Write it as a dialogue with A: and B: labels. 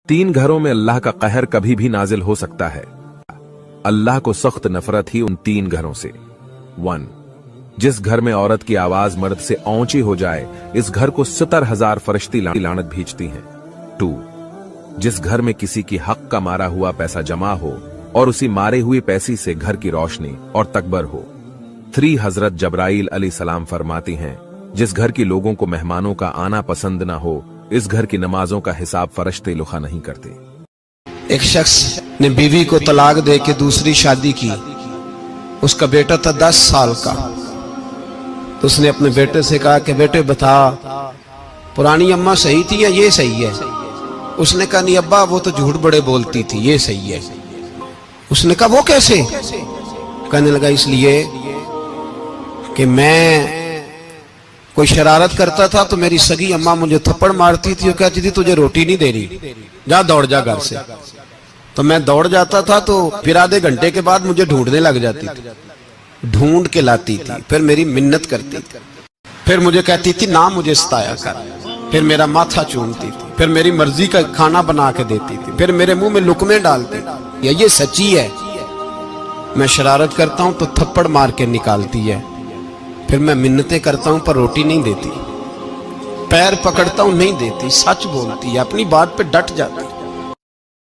A: तीन घरों में अल्लाह का कहर कभी भी नाजिल हो सकता है। अल्लाह को सख्त नफरत ही उन तीन घरों से। 1. जिस घर में औरत की आवाज मर्द से ऊंची हो जाए, इस घर को 70,000 फरिश्ती लानत भेजती हैं। 2. जिस घर में किसी की हक का मारा हुआ पैसा जमा हो और उसी मारे हुए पैसे से घर की रोशनी और तकबर हो। 3. हजरत जबराइल अलैहिस्सलाम फरमाती हैं, जिस घर के लोगों को मेहमानों का आना पसंद ना हो, इस घर की नमाजों का हिसाब फरिश्ते लुखा नहीं करते।
B: एक शख्स ने बीवी को तलाक दे के दूसरी शादी की। उसका बेटा था 10 साल का। तो उसने अपने बेटे से कहा कि बेटे बता, पुरानी अम्मा सही थी या ये सही है? उसने कहा नहीं अब्बा, वो तो झूठ बड़े बोलती थी, ये सही है। उसने कहा वो कैसे? कहने लगा इसलिए कि मैं कोई शरारत करता था तो मेरी सगी अम्मा मुझे थप्पड़ मारती थी और कहती थी तुझे रोटी नहीं दे रही, जा दौड़ जा घर से। तो मैं दौड़ जाता था तो फिर आधे घंटे के बाद मुझे ढूंढने लग जाती थी, ढूंढ के लाती थी, फिर मेरी मिन्नत करती थी, फिर मुझे कहती थी ना मुझे सताया कर, फिर मेरा माथा चूमती थी, फिर मेरी मर्जी का खाना बना के देती थी, फिर मेरे मुंह में लुकमे डालती थी। ये सच्ची है, मैं शरारत करता हूं तो थप्पड़ मार के निकालती है, फिर मैं मिन्नतें करता हूं पर रोटी नहीं देती, पैर पकड़ता हूं नहीं देती, सच बोलती है, अपनी बात पे डट जाती है।